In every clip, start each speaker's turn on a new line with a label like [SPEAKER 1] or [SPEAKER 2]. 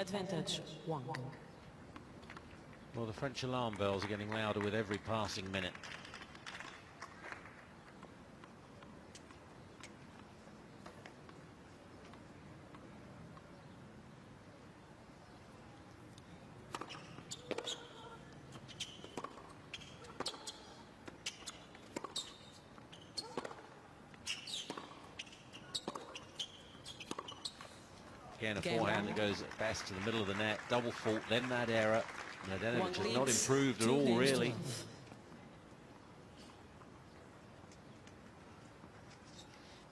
[SPEAKER 1] Advantage 1.
[SPEAKER 2] Well, the French alarm bells are getting louder with every passing minute. Again, a forehand that goes at best to the middle of the net. Double fault, then that error. Mladenovich has not improved at all, really.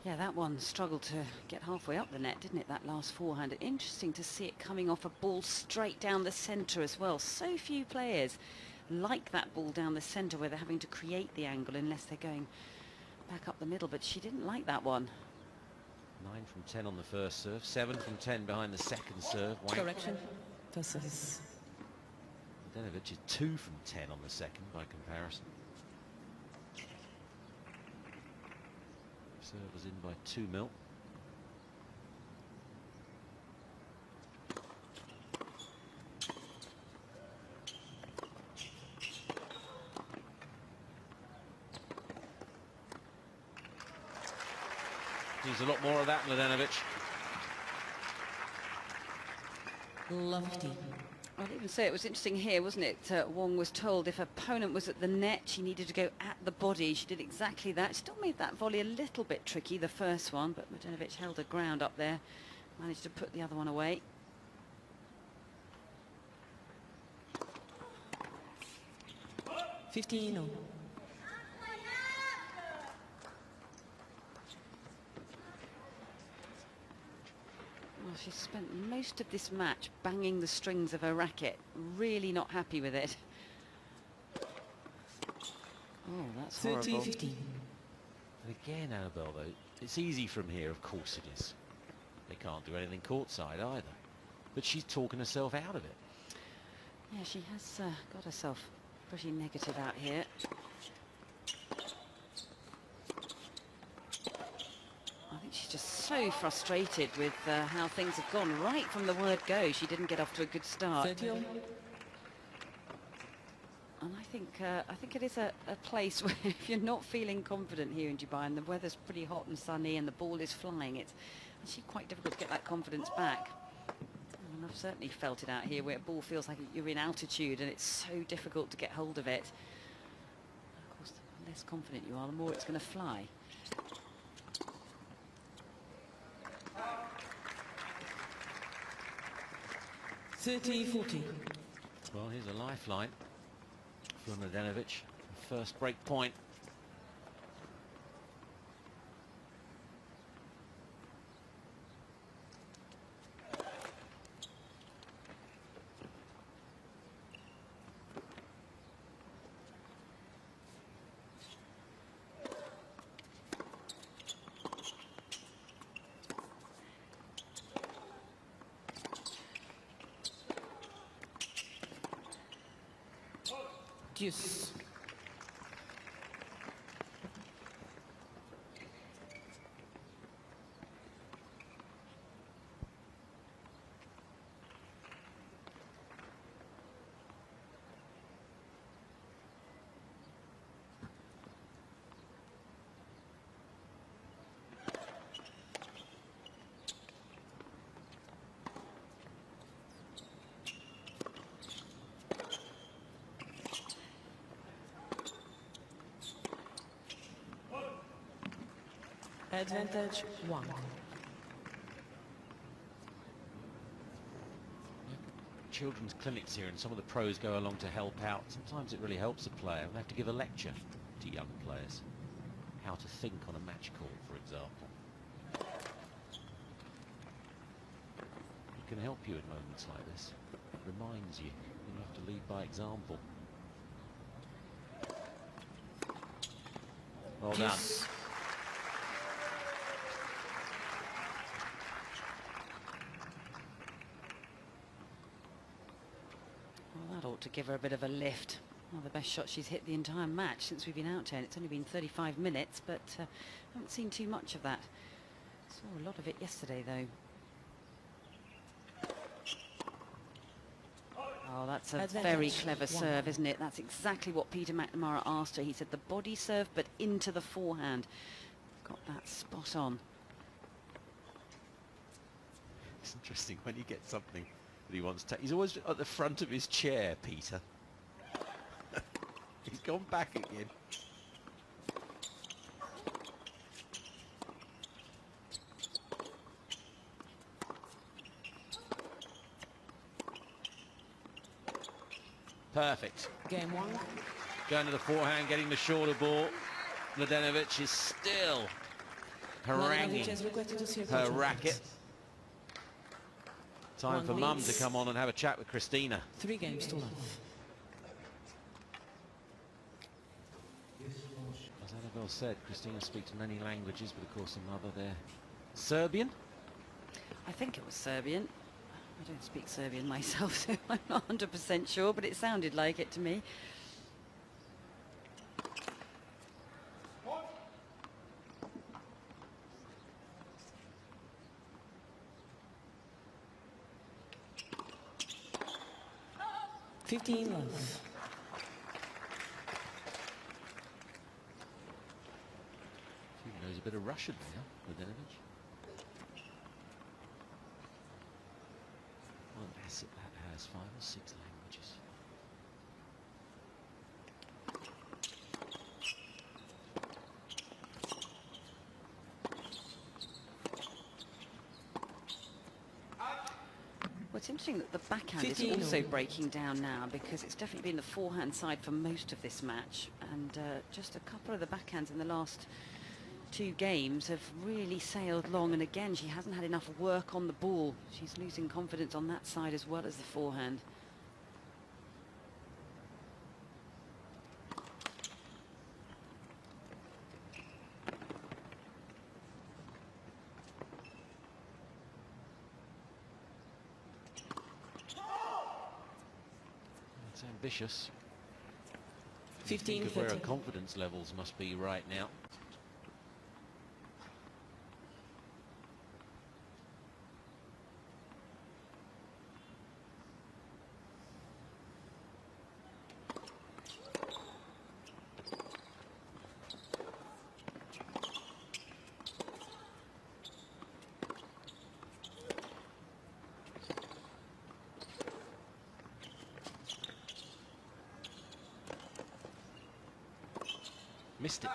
[SPEAKER 3] Yeah, that one struggled to get halfway up the net, didn't it, that last forehand? Interesting to see it coming off a ball straight down the centre as well. So few players like that ball down the centre where they're having to create the angle unless they're going back up the middle, but she didn't like that one.
[SPEAKER 2] 9 from 10 on the first serve, 7 from 10 behind the second serve.
[SPEAKER 1] Correction. Versus.
[SPEAKER 2] Mladenovich is 2 from 10 on the second by comparison. Serve was in by 2-0. Needs a lot more of that, Mladenovich.
[SPEAKER 1] Lofty.
[SPEAKER 3] I'd even say it was interesting here, wasn't it? Wong was told if opponent was at the net, she needed to go at the body. She did exactly that. She still made that volley a little bit tricky, the first one, but Mladenovich held her ground up there, managed to put the other one away.
[SPEAKER 1] $15.
[SPEAKER 3] Well, she's spent most of this match banging the strings of her racket. Really not happy with it. Oh, that's horrible.
[SPEAKER 1] 13-15.
[SPEAKER 2] And again, Annabelle, though, it's easy from here, of course it is. They can't do anything courtside either. But she's talking herself out of it.
[SPEAKER 3] Yeah, she has got herself pretty negative out here. I think she's just so frustrated with how things have gone right from the word go. She didn't get off to a good start.
[SPEAKER 1] 30.
[SPEAKER 3] And I think it is a place where if you're not feeling confident here in Dubai and the weather's pretty hot and sunny and the ball is flying, it's actually quite difficult to get that confidence back. And I've certainly felt it out here where a ball feels like you're in altitude and it's so difficult to get hold of it. Of course, the less confident you are, the more it's going to fly.
[SPEAKER 1] $30-40.
[SPEAKER 2] Well, here's a lifeline for Mladenovich. First break point.
[SPEAKER 1] Deuce. Advantage 1.
[SPEAKER 2] Children's clinics here and some of the pros go along to help out. Sometimes it really helps a player. We have to give a lecture to young players. How to think on a match call, for example. It can help you in moments like this. It reminds you you have to lead by example. Well done.
[SPEAKER 3] Well, that ought to give her a bit of a lift. One of the best shots she's hit the entire match since we've been out here. It's only been 35 minutes, but haven't seen too much of that. Saw a lot of it yesterday, though. Oh, that's a
[SPEAKER 1] Advantage.
[SPEAKER 3] very clever
[SPEAKER 1] 1.
[SPEAKER 3] serve, isn't it? That's exactly what Peter McNamara asked her. He said the body serve, but into the forehand. Got that spot on.
[SPEAKER 2] It's interesting when you get something that he wants to. He's always at the front of his chair, Peter. He's gone back again. Perfect.
[SPEAKER 1] Game 1.
[SPEAKER 2] Going to the forehand, getting the shorter ball. Mladenovich is still haranguing
[SPEAKER 1] Mladenovich has requested to see a
[SPEAKER 2] her
[SPEAKER 1] coach
[SPEAKER 2] racket. Time
[SPEAKER 1] One
[SPEAKER 2] for Mum
[SPEAKER 1] leads.
[SPEAKER 2] to come on and have a chat with Christina.
[SPEAKER 1] 3 games to love.
[SPEAKER 2] As Annabelle said, Christina speaks many languages, but of course her mother there. Serbian?
[SPEAKER 3] I think it was Serbian. I don't speak Serbian myself, so I'm not 100% sure, but it sounded like it to me.
[SPEAKER 1] Fifteen love.
[SPEAKER 2] She knows a bit of Russian now, Mladenovich. Well, an asset that has 5 or 6 languages.
[SPEAKER 3] Well, it's interesting that the backhand is
[SPEAKER 1] 15
[SPEAKER 3] also
[SPEAKER 1] all.
[SPEAKER 3] breaking down now, because it's definitely been the forehand side for most of this match, and just a couple of the backhands in the last 2 games have really sailed long, and again she hasn't had enough work on the ball. She's losing confidence on that side as well as the forehand.
[SPEAKER 2] It's ambitious.
[SPEAKER 1] 15,
[SPEAKER 2] Think of where her
[SPEAKER 1] 30.
[SPEAKER 2] confidence levels must be right now. Missed it.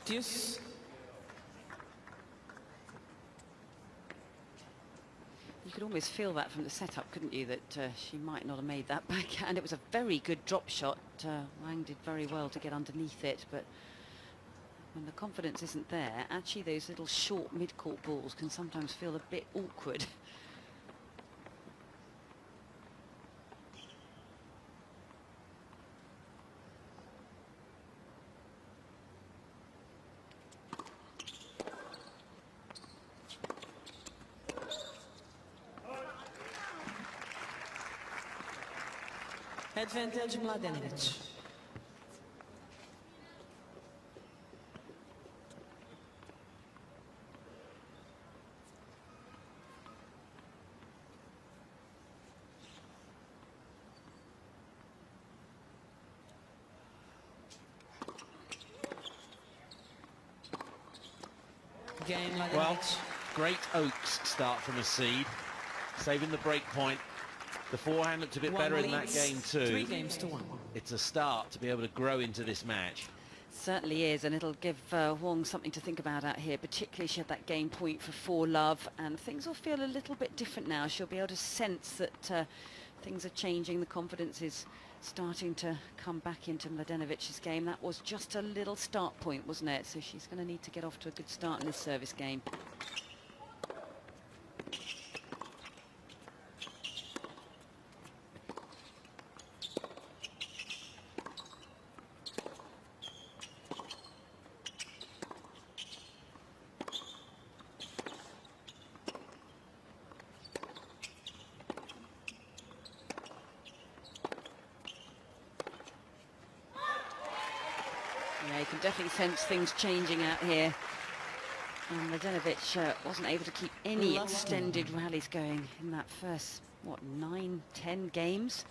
[SPEAKER 1] Deuce.
[SPEAKER 3] You could almost feel that from the setup, couldn't you, that she might not have made that backhand. It was a very good drop shot. Wang did very well to get underneath it, but when the confidence isn't there, actually those little short mid-court balls can sometimes feel a bit awkward.
[SPEAKER 1] Advantage Mladenovich. Game Mladenovich.
[SPEAKER 2] Well, great Oaks start from a seed, saving the break point. The forehand looked a bit better in that game too.
[SPEAKER 1] 3 games to 1.
[SPEAKER 2] It's a start to be able to grow into this match.
[SPEAKER 3] Certainly is, and it'll give Wong something to think about out here, particularly she had that game point for 4-love, and things will feel a little bit different now. She'll be able to sense that things are changing, the confidence is starting to come back into Mladenovich's game. That was just a little start point, wasn't it? So she's going to need to get off to a good start in this service game. Yeah, you can definitely sense things changing out here. And Mladenovich wasn't able to keep any
[SPEAKER 1] Last
[SPEAKER 3] extended rallies going in that first, what, 9, 10 games.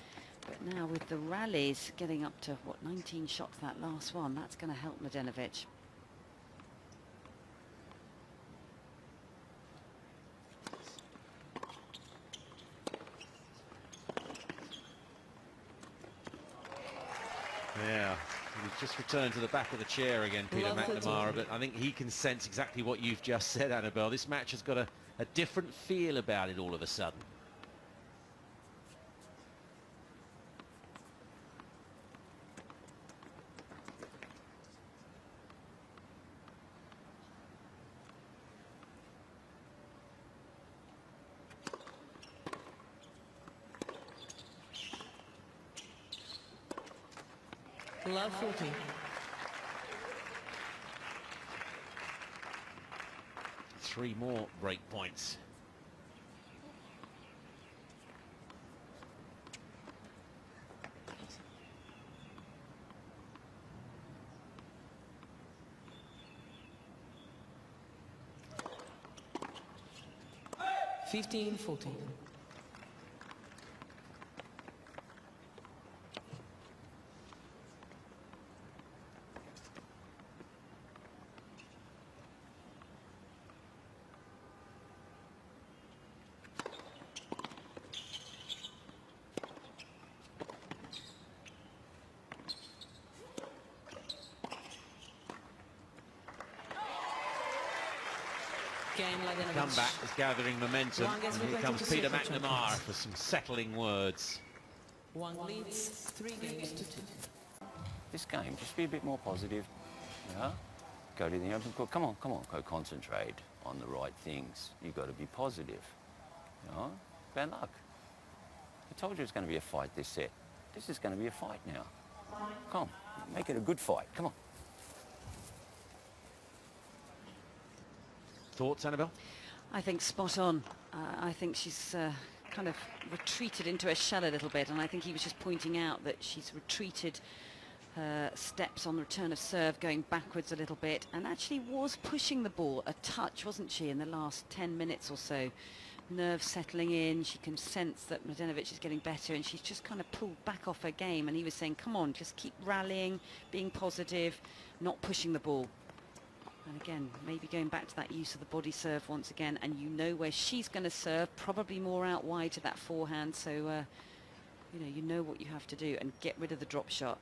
[SPEAKER 3] But now with the rallies getting up to, what, 19 shots that last one, that's going to help Mladenovich.
[SPEAKER 2] Yeah, he's just returned to the back of the chair again, Peter
[SPEAKER 1] Love it.
[SPEAKER 2] McNamara, but I think he can sense exactly what you've just said, Annabelle. This match has got a different feel about it all of a sudden.
[SPEAKER 1] Love 40.
[SPEAKER 2] Three more break points.
[SPEAKER 1] Fifteen, 14. Mladenovich.
[SPEAKER 2] Comeback is gathering momentum.
[SPEAKER 1] One gets
[SPEAKER 2] And here
[SPEAKER 1] regretted
[SPEAKER 2] comes
[SPEAKER 1] to
[SPEAKER 2] Peter
[SPEAKER 1] see for
[SPEAKER 2] McNamara
[SPEAKER 1] champions.
[SPEAKER 2] for some settling words.
[SPEAKER 1] One leads 3 games to 2.
[SPEAKER 4] This game, just be a bit more positive. Yeah? Go to the open court. Come on, go concentrate on the right things. You've got to be positive. You know? Bad luck. I told you it's going to be a fight this set. This is going to be a fight now. Come on, make it a good fight. Come on.
[SPEAKER 2] Thoughts, Annabelle?
[SPEAKER 3] I think spot on. I think she's kind of retreated into her shell a little bit, and I think he was just pointing out that she's retreated her steps on the return of serve, going backwards a little bit, and actually was pushing the ball a touch, wasn't she, in the last 10 minutes or so. Nerves settling in, she can sense that Mladenovich is getting better, and she's just kind of pulled back off her game, and he was saying, come on, just keep rallying, being positive, not pushing the ball. And again, maybe going back to that use of the body serve once again, and you know where she's going to serve, probably more out wide to that forehand, so you know what you have to do, and get rid of the drop shot.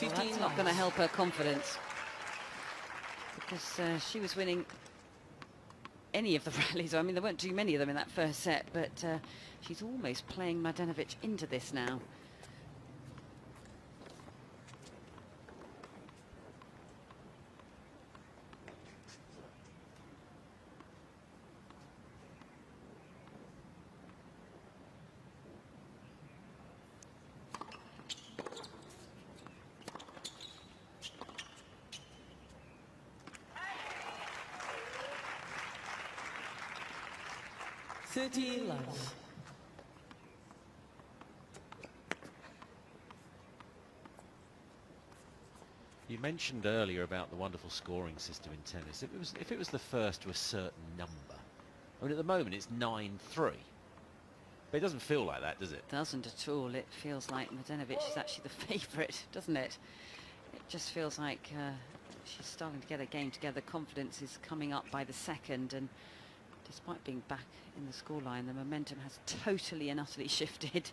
[SPEAKER 3] Well, that's not going to help her confidence, because she was winning any of the rallies. I mean, there weren't too many of them in that first set, but she's almost playing Mladenovich into this now.
[SPEAKER 1] Love.
[SPEAKER 2] You mentioned earlier about the wonderful scoring system in tennis. If it was the first to a certain number, I mean, at the moment it's 9-3. But it doesn't feel like that, does it?
[SPEAKER 3] Doesn't at all. It feels like Mladenovich is actually the favourite, doesn't it? It just feels like she's starting to get her game together. Confidence is coming up by the second, and despite being back in the scoreline, the momentum has totally and utterly shifted.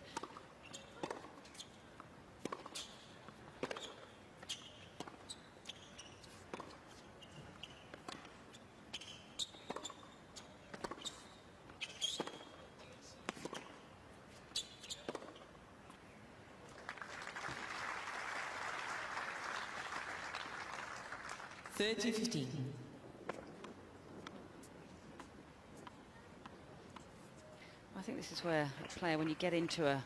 [SPEAKER 1] 30-15.
[SPEAKER 3] I think this is where a player, when you get into a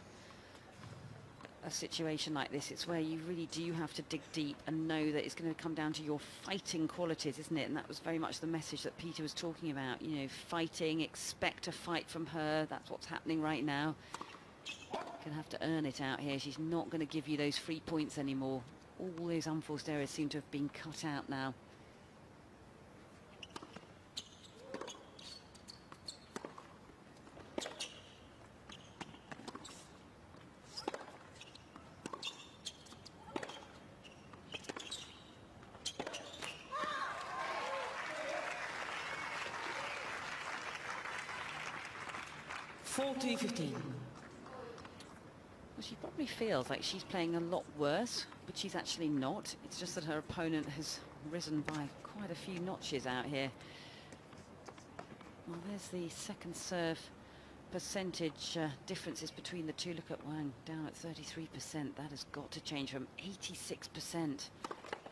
[SPEAKER 3] situation like this, it's where you really do have to dig deep and know that it's going to come down to your fighting qualities, isn't it? And that was very much the message that Peter was talking about. You know, fighting, expect a fight from her. That's what's happening right now. Going to have to earn it out here. She's not going to give you those free points anymore. All those unforced errors seem to have been cut out now.
[SPEAKER 1] $40-15.
[SPEAKER 3] Well, she probably feels like she's playing a lot worse, but she's actually not. It's just that her opponent has risen by quite a few notches out here. Well, there's the second serve percentage differences between the two. Look at Wang down at 33%. That has got to change from 86%.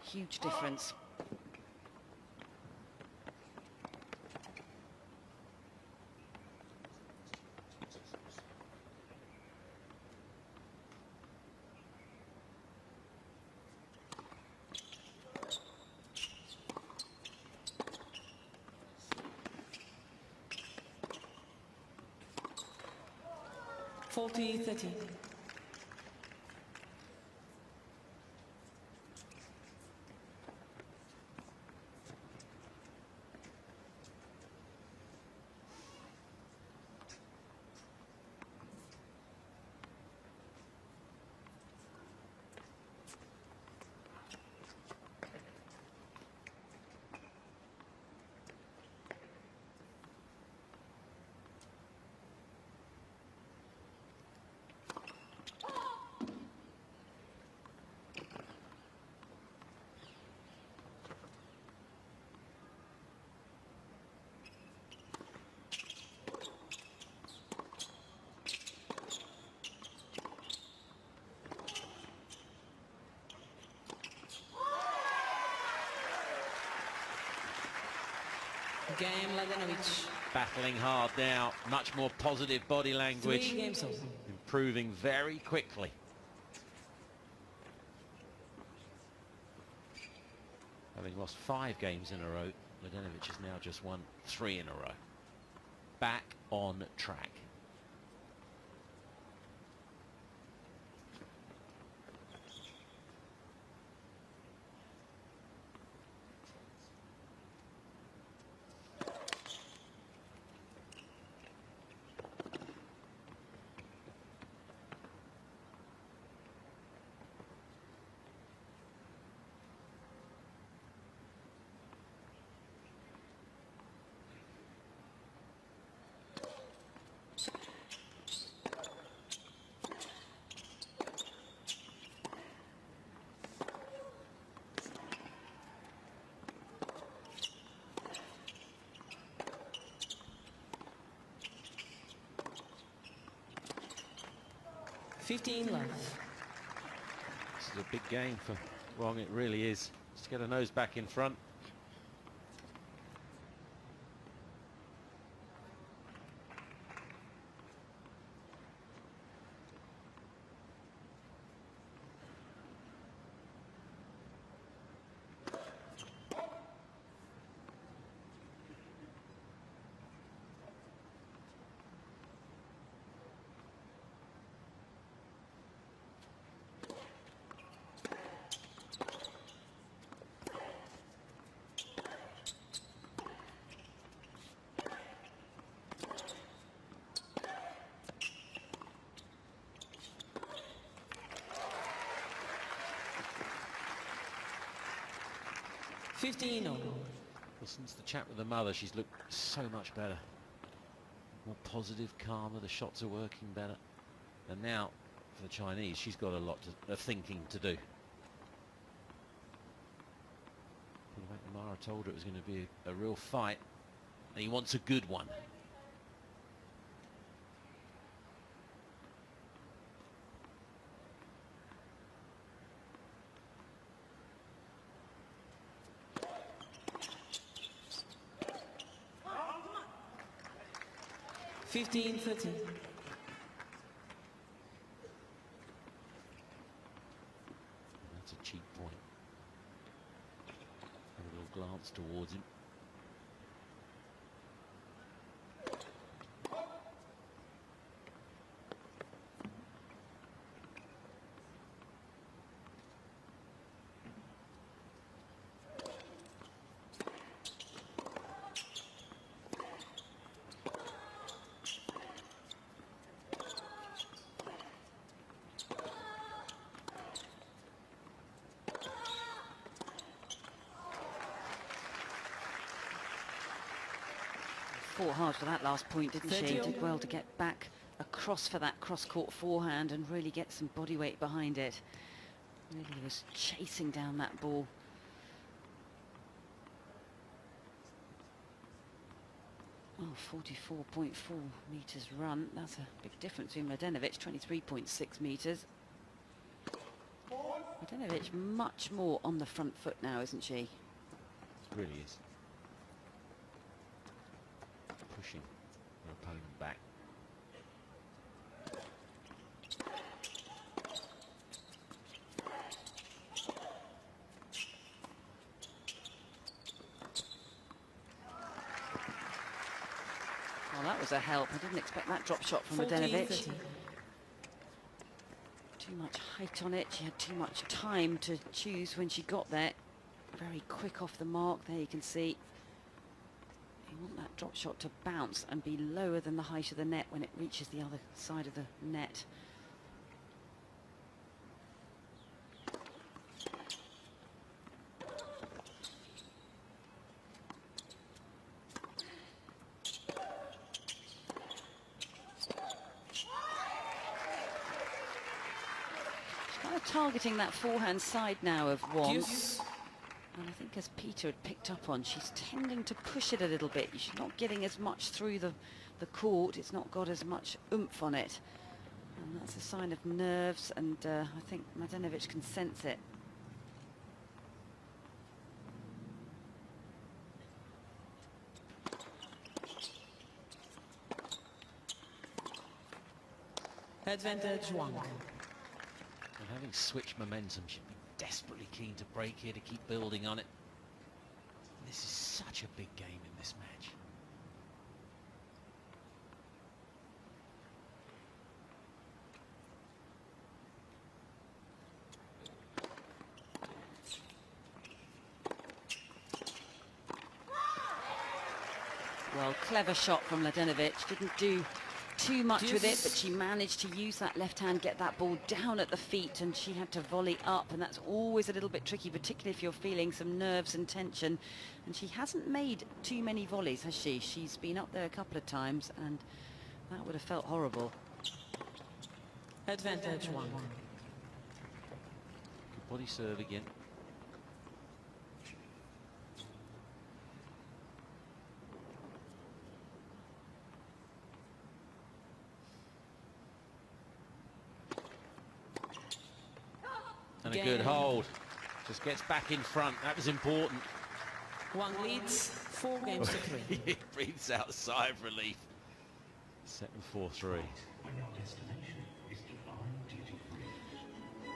[SPEAKER 3] Huge difference.
[SPEAKER 1] $40-30. Game Mladenovich.
[SPEAKER 2] Battling hard now, much more positive body language.
[SPEAKER 1] 3 games over.
[SPEAKER 2] Improving very quickly. Having lost 5 games in a row, Mladenovich has now just won 3 in a row. Back on track.
[SPEAKER 1] $15 left.
[SPEAKER 2] This is a big game for Wong, it really is. Just get a nose back in front.
[SPEAKER 1] $15 all.
[SPEAKER 2] Well, since the chat with the mother, she's looked so much better. More positive, calmer, the shots are working better. And now, for the Chinese, she's got a lot of thinking to do. McNamara told her it was going to be a real fight, and he wants a good one.
[SPEAKER 1] 15-13.
[SPEAKER 2] That's a cheap point. Have a little glance towards him.
[SPEAKER 3] Fought hard for that last point, didn't she?
[SPEAKER 1] 30.
[SPEAKER 3] Did well to get back across for that cross-court forehand and really get some body weight behind it. Really was chasing down that ball. Oh, 44.4 metres run. That's a big difference between Mladenovich, 23.6 metres. Mladenovich much more on the front foot now, isn't she?
[SPEAKER 2] It really is. Pushing her opponent back.
[SPEAKER 3] Well, that was a help. I didn't expect that drop shot from
[SPEAKER 1] 14-13.
[SPEAKER 3] Mladenovich. Too much height on it. She had too much time to choose when she got there. Very quick off the mark. There you can see. You want that drop shot to bounce and be lower than the height of the net when it reaches the other side of the net. Kind of targeting that forehand side now of Wong.
[SPEAKER 1] Deuce.
[SPEAKER 3] And I think as Peter had picked up on, she's tending to push it a little bit. She's not getting as much through the court. It's not got as much oomph on it. And that's a sign of nerves, and I think Mladenovich can sense it.
[SPEAKER 1] Advantage Wang.
[SPEAKER 2] And having switched momentum, she'd be desperately keen to break here to keep building on it. This is such a big game in this match.
[SPEAKER 3] Well, clever shot from Mladenovich. Didn't do too much with it, but she managed to use that left hand, get that ball down at the feet, and she had to volley up, and that's always a little bit tricky, particularly if you're feeling some nerves and tension. And she hasn't made too many volleys, has she? She's been up there a couple of times, and that would have felt horrible.
[SPEAKER 1] Advantage Wang.
[SPEAKER 2] Good body serve again. And a good hold. Just gets back in front. That was important.
[SPEAKER 1] Wang leads 4 games to 3.
[SPEAKER 2] He breathes out a sigh of relief. Set and 4-3.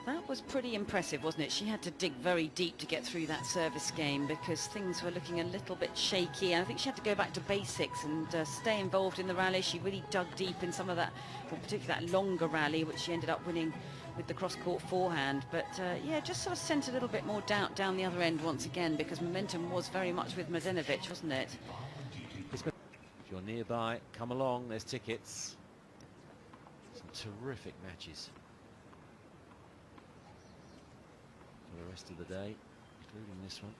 [SPEAKER 3] That was pretty impressive, wasn't it? She had to dig very deep to get through that service game because things were looking a little bit shaky. I think she had to go back to basics and stay involved in the rally. She really dug deep in some of that, well, particularly that longer rally, which she ended up winning with the cross-court forehand. But yeah, just sort of sent a little bit more doubt down the other end once again, because momentum was very much with Mladenovich, wasn't it?
[SPEAKER 2] If you're nearby, come along. There's tickets. Some terrific matches for the rest of the day, including this one.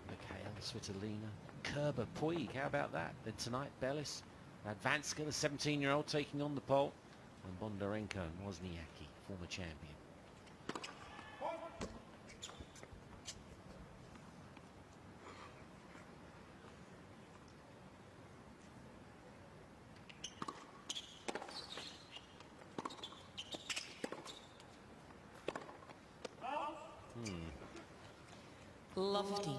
[SPEAKER 2] Mikhail, Svitolina, Kerber, Puig, how about that? Then tonight, Bellis, Radvanska, the 17-year-old, taking on the pole, and Bondarenko and Wozniacki, former champion.
[SPEAKER 1] Love 15.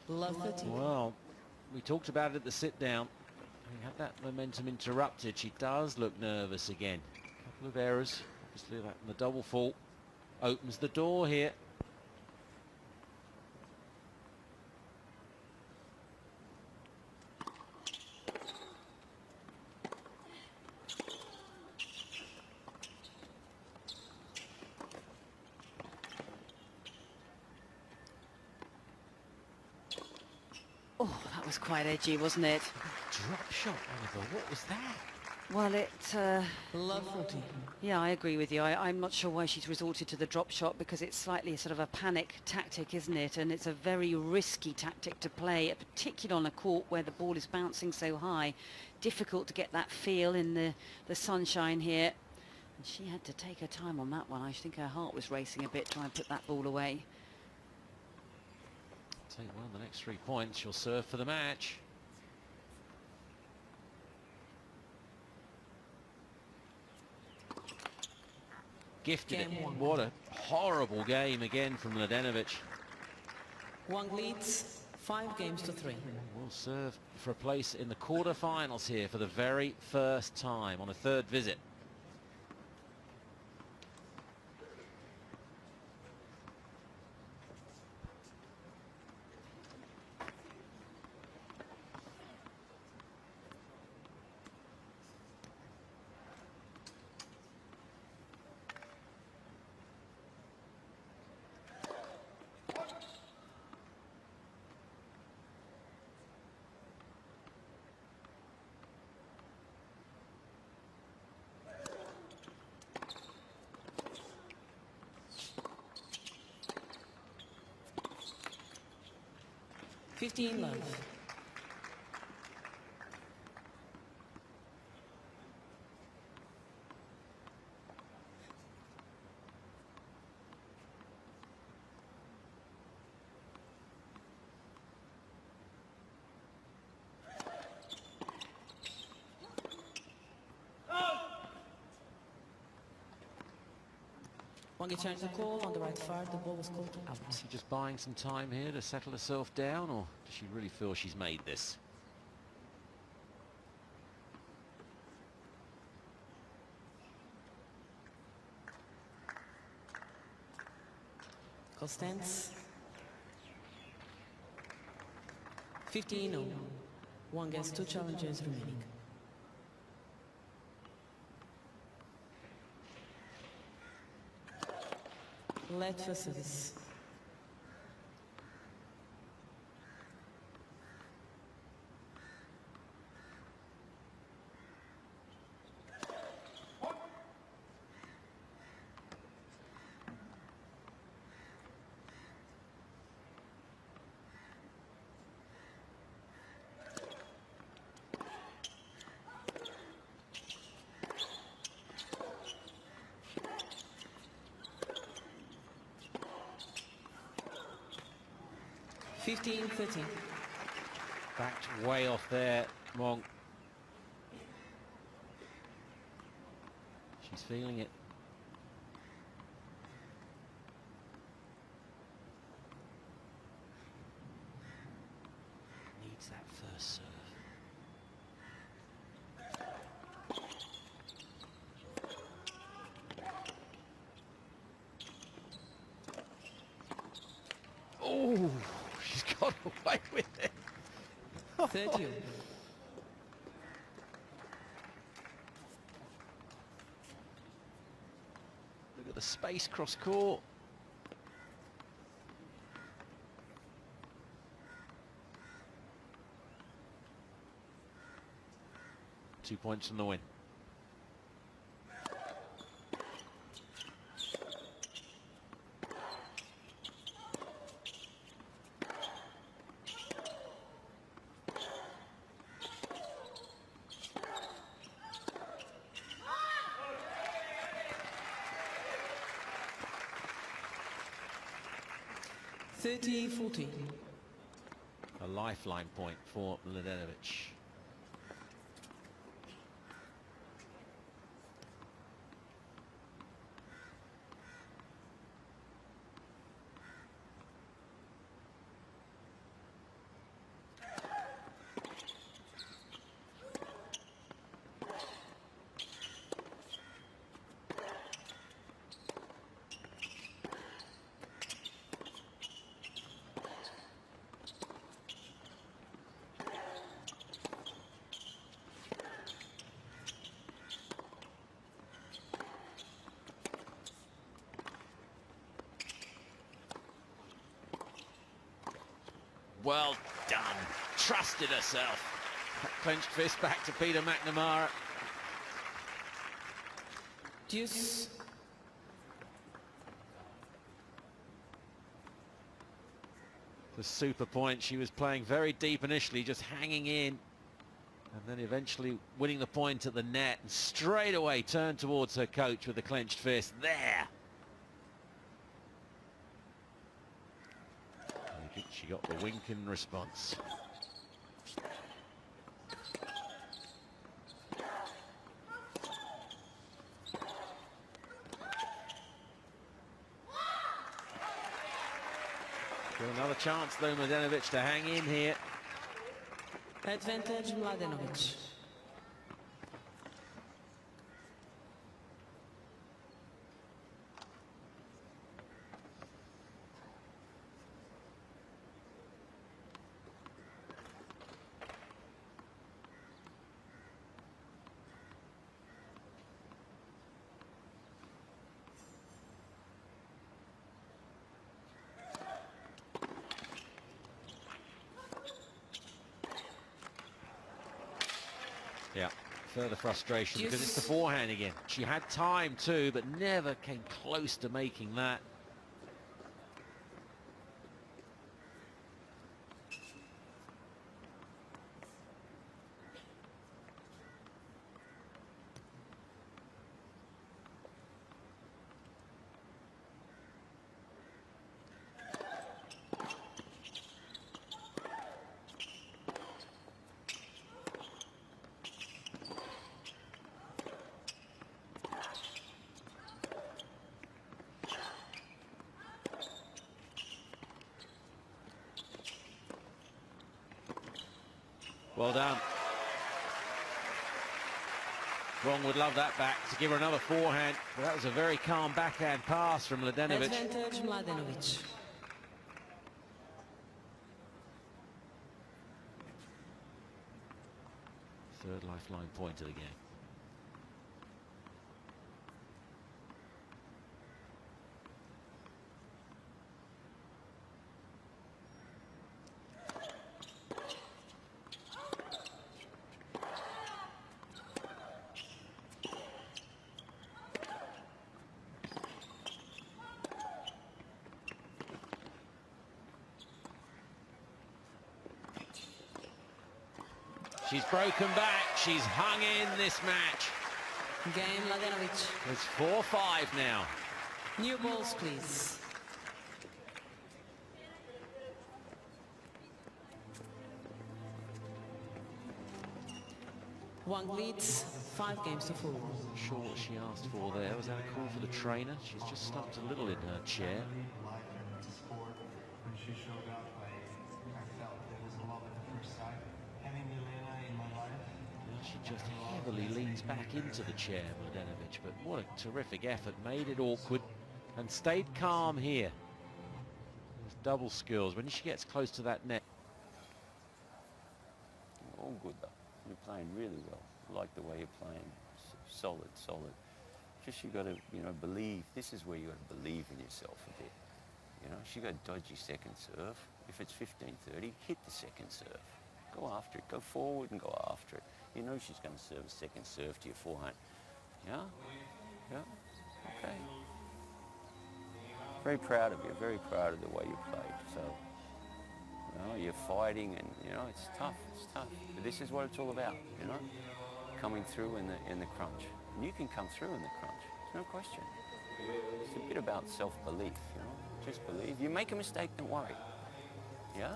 [SPEAKER 1] Love 13.
[SPEAKER 2] Well, we talked about it at the sit-down. We had that momentum interrupted. She does look nervous again. A couple of errors. Obviously, that and the double fault opens the door here.
[SPEAKER 3] Oh, that was quite edgy, wasn't it?
[SPEAKER 2] Drop shot, Oliver. What was that?
[SPEAKER 3] Well,
[SPEAKER 1] Love 14.
[SPEAKER 3] yeah, I agree with you. I'm not sure why she's resorted to the drop shot, because it's slightly sort of a panic tactic, isn't it? And it's a very risky tactic to play, particularly on a court where the ball is bouncing so high. Difficult to get that feel in the sunshine here. And she had to take her time on that one. I think her heart was racing a bit trying to put that ball away.
[SPEAKER 2] Take one of the next 3 points. She'll serve for the match. Gifted it.
[SPEAKER 1] Game one.
[SPEAKER 2] What a horrible game again from Mladenovich.
[SPEAKER 1] Wang leads 5 games to 3.
[SPEAKER 2] Will serve for a place in the quarter-finals here for the very first time on a 3rd visit.
[SPEAKER 1] Fifteen love. Wangi changed the call on the right far. The ball was called out.
[SPEAKER 2] Is she just buying some time here to settle herself down, or does she really feel she's made this?
[SPEAKER 1] Constance. 15 all. Wang has 2 challenges remaining. Let for service. Fifteen, 13.
[SPEAKER 2] Backed way off there, Wong. She's feeling it. Needs that first serve. Oh, she's got away with it.
[SPEAKER 1] 30 all.
[SPEAKER 2] Look at the space cross court. Two points from the win.
[SPEAKER 1] Thirty, 14.
[SPEAKER 2] A lifeline point for Mladenovich. Well done. Trusted herself. That clenched fist back to Peter McNamara.
[SPEAKER 1] Deuce.
[SPEAKER 2] The super point. She was playing very deep initially, just hanging in, and then eventually winning the point at the net, and straight away turned towards her coach with the clenched fist. There. I think she got the wink in response. Got another chance though, Mladenovich, to hang in here.
[SPEAKER 1] Advantage Mladenovich.
[SPEAKER 2] Yeah, further frustration because it's the forehand again. She had time too, but never came close to making that. Well done. Wong would love that back to give her another forehand, but that was a very calm backhand pass from Mladenovich.
[SPEAKER 1] Advantage Mladenovich.
[SPEAKER 2] Third lifeline point of the game. She's broken back. She's hung in this match.
[SPEAKER 1] Game Mladenovich.
[SPEAKER 2] It's 4-5 now.
[SPEAKER 1] New balls, please. Wang leads 5 games to 4.
[SPEAKER 2] Not sure what she asked for there. Was that a call for the trainer? She's just slumped a little in her chair.
[SPEAKER 5] When she showed up, I felt there was a love at first sight. Having Milena in my life.
[SPEAKER 2] She just heavily leans back into the chair, Mladenovich, but what a terrific effort. Made it awkward and stayed calm here. There's double skills. When she gets close to that net.
[SPEAKER 4] All good though. You're playing really well. I like the way you're playing. Solid, solid. Just you got to, believe. This is where you got to believe in yourself a bit. She got a dodgy second serve. If it's 15-30, hit the second serve. Go after it. Go forward and go after it. You know she's going to serve a second serve to your forehand. Yeah? Yeah? Okay. Very proud of you. Very proud of the way you played. So, you're fighting and, it's tough. It's tough. But this is what it's all about, coming through in the crunch. And you can come through in the crunch. There's no question. It's a bit about self-belief, Just believe. You make a mistake, don't worry. Yeah?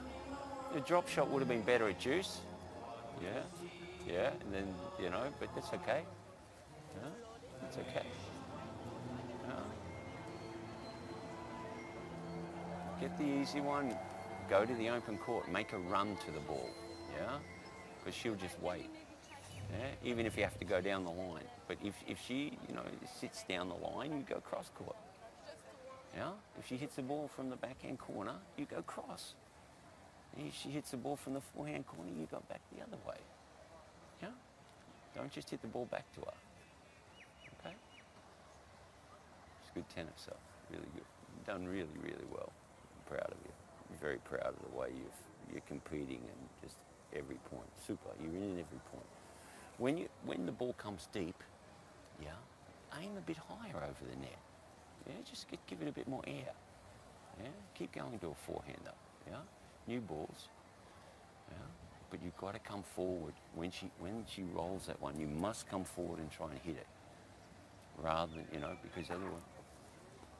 [SPEAKER 4] The drop shot would have been better at deuce. Yeah? Yeah, and then, but that's okay. Yeah? It's okay. Yeah. Get the easy one. Go to the open court. Make a run to the ball. Yeah? Because she'll just wait. Yeah? Even if you have to go down the line. But if she, sits down the line, you go cross court. Yeah? If she hits the ball from the backhand corner, you go cross. And if she hits the ball from the forehand corner, you go back the other way. Yeah? Don't just hit the ball back to her. Okay? It's good tennis, so really good. You've done really, really well. I'm proud of you. I'm very proud of the way you're competing and just every point. Super, you're in every point. When the ball comes deep, yeah, aim a bit higher over the net. Yeah, just give it a bit more air. Yeah, keep going to a forehander. Yeah, new balls. Yeah, but you've got to come forward when she rolls that one. You must come forward and try and hit it, rather than because otherwise.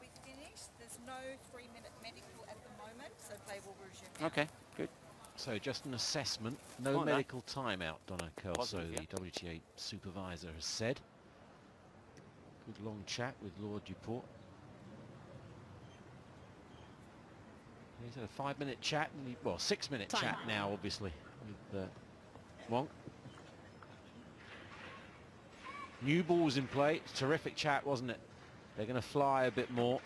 [SPEAKER 6] We finished. There's no 3-minute medical at the moment, so play will resume now.
[SPEAKER 4] Okay, good.
[SPEAKER 2] So just an assessment, no
[SPEAKER 4] Oh, no.
[SPEAKER 2] medical timeout, Donna Kelso,
[SPEAKER 4] Positive,
[SPEAKER 2] the WTA supervisor, has said. Good long chat with Lord Duport. He's had a 5-minute chat, and 6-minute
[SPEAKER 1] Time.
[SPEAKER 2] chat now, obviously, with Wong. New balls in play. It's terrific chat, wasn't it? They're going to fly a bit more.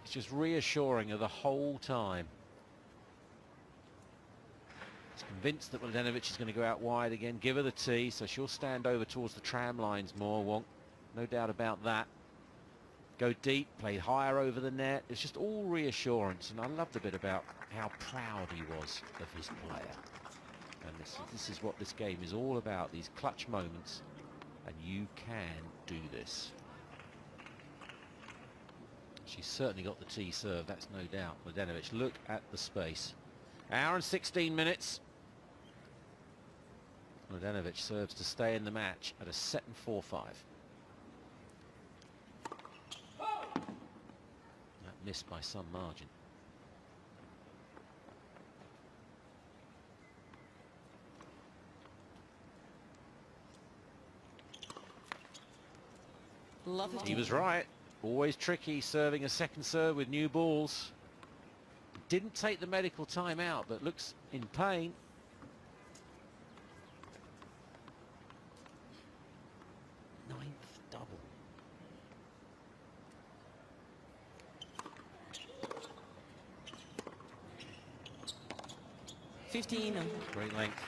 [SPEAKER 2] It's just reassuring her the whole time. He's convinced that Mladenovich is going to go out wide again. Give her the tee, so she'll stand over towards the tram lines more, Wong. No doubt about that. Go deep, play higher over the net. It's just all reassurance, and I loved a bit about how proud he was of his player. And this is what this game is all about, these clutch moments, and you can do this. She's certainly got the tee serve, that's no doubt. Mladenovich, look at the space. Hour and 16 minutes. Mladenovich serves to stay in the match at a set and 4-5. That missed by some margin.
[SPEAKER 1] Love it.
[SPEAKER 2] He was right. Always tricky serving a second serve with new balls. Didn't take the medical time out, but looks in pain. Ninth double. Great length.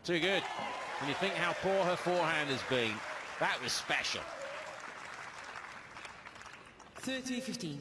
[SPEAKER 2] Too good. When you think how poor her forehand has been, that was special.
[SPEAKER 1] 30-15.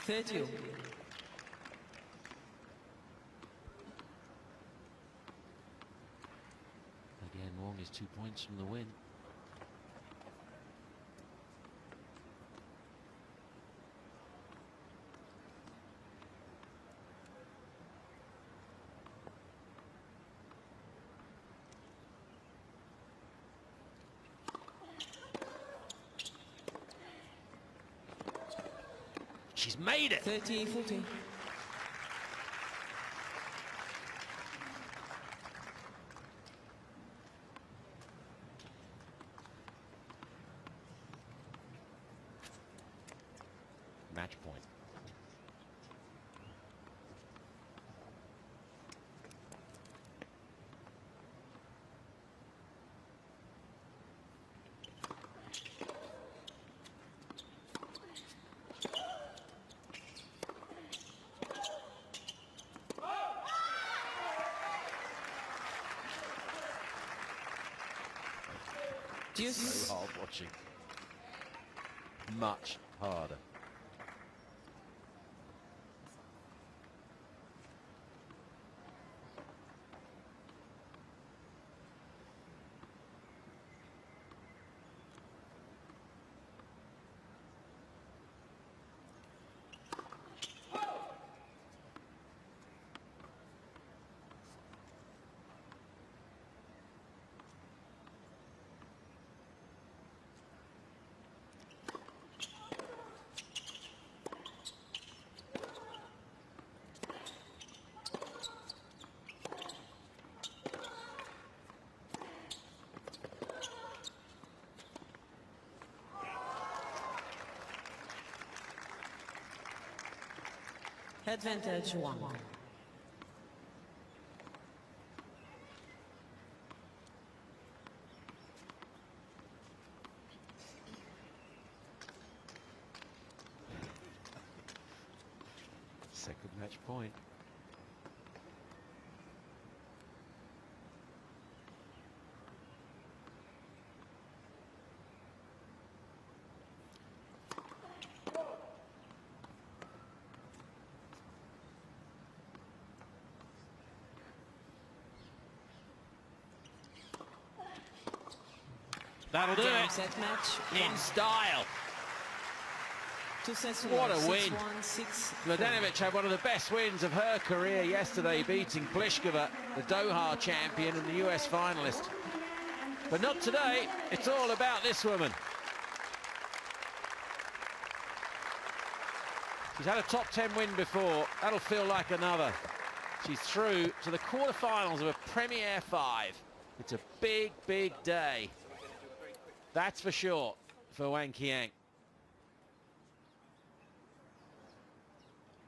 [SPEAKER 1] Again,
[SPEAKER 2] Wong is 2 points from the win. She's made it.
[SPEAKER 1] 30-14.
[SPEAKER 2] Match point.
[SPEAKER 1] Deuce.
[SPEAKER 2] So hard watching. Much harder.
[SPEAKER 1] Advantage 1.
[SPEAKER 2] Second match point. That'll do
[SPEAKER 1] Game,
[SPEAKER 2] it.
[SPEAKER 1] set, match.
[SPEAKER 2] In style.
[SPEAKER 1] 2 sets to
[SPEAKER 2] What a
[SPEAKER 1] 6-1,
[SPEAKER 2] win.
[SPEAKER 1] 6-4.
[SPEAKER 2] Mladenovich had one of the best wins of her career yesterday, beating Pliskova, the Doha champion and the US finalist. But not today. It's all about this woman. She's had a top 10 win before. That'll feel like another. She's through to the quarterfinals of a Premier 5. It's a big, big day. That's for sure for Wang Qiang.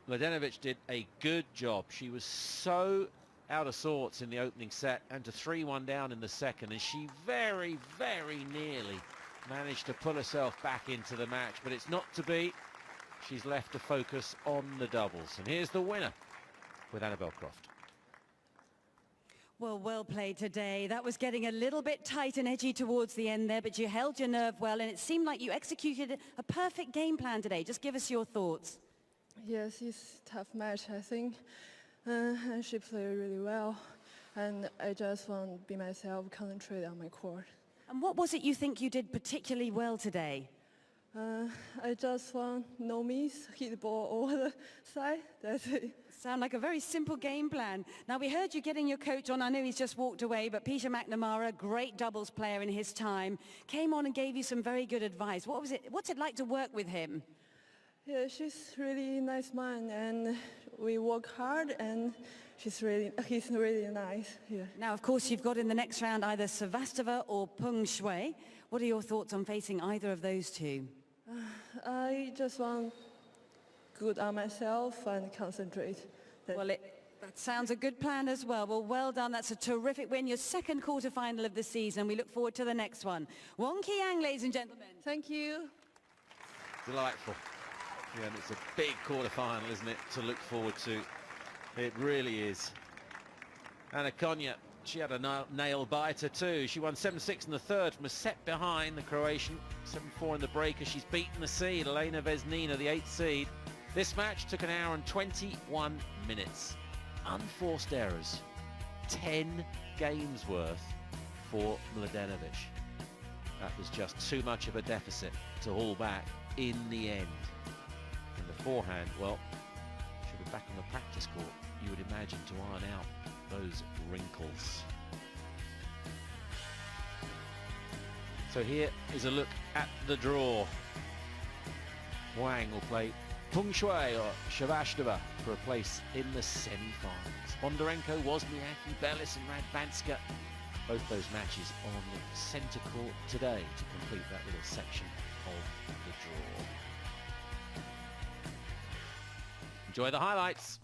[SPEAKER 2] Mladenovich did a good job. She was so out of sorts in the opening set and to 3-1 down in the second, and she very, very nearly managed to pull herself back into the match, but it's not to be. She's left to focus on the doubles. And here's the winner with Annabel Croft.
[SPEAKER 3] Well, well played today. That was getting a little bit tight and edgy towards the end there, but you held your nerve well, and it seemed like you executed a perfect game plan today. Just give us your thoughts.
[SPEAKER 7] Yes, it's a tough match, I think. And she played really well. And I just want to be myself, concentrate on my court.
[SPEAKER 3] And what was it you think you did particularly well today?
[SPEAKER 7] I just want no miss, hit the ball over the side. That's it.
[SPEAKER 3] Sound like a very simple game plan. Now, we heard you getting your coach on. I know he's just walked away, but Peter McNamara, great doubles player in his time, came on and gave you some very good advice. What's it like to work with him?
[SPEAKER 7] Yeah, she's really nice man, and we work hard, and he's really nice here.
[SPEAKER 3] Now, of course, you've got in the next round either Sevastova or Peng Shuai. What are your thoughts on facing either of those two?
[SPEAKER 7] I just want good on myself and concentrate.
[SPEAKER 3] Well, that sounds a good plan as well. Well, well done. That's a terrific win. Your second quarterfinal of the season. We look forward to the next one. Wang Qiang, ladies and gentlemen.
[SPEAKER 7] Thank you.
[SPEAKER 2] Delightful. Yeah, and it's a big quarter-final, isn't it, to look forward to. It really is. Anna Konya, she had a nail-biter too. She won 7-6 in the third from a set behind the Croatian. 7-4 in the break as she's beaten the seed, Elena Vesnina, the 8th seed. This match took 1 hour and 21 minutes. Unforced errors. 10 games worth for Mladenovich. That was just too much of a deficit to haul back in the end. And the forehand, well, she'll be back on the practice court, you would imagine, to iron out those wrinkles. So here is a look at the draw. Wang will play Peng Shuai or Sevastova for a place in the semi-finals. Bondarenko, Wozniacki, Bellis and Radvanska. Both those matches on the centre court today to complete that little section of the draw. Enjoy the highlights.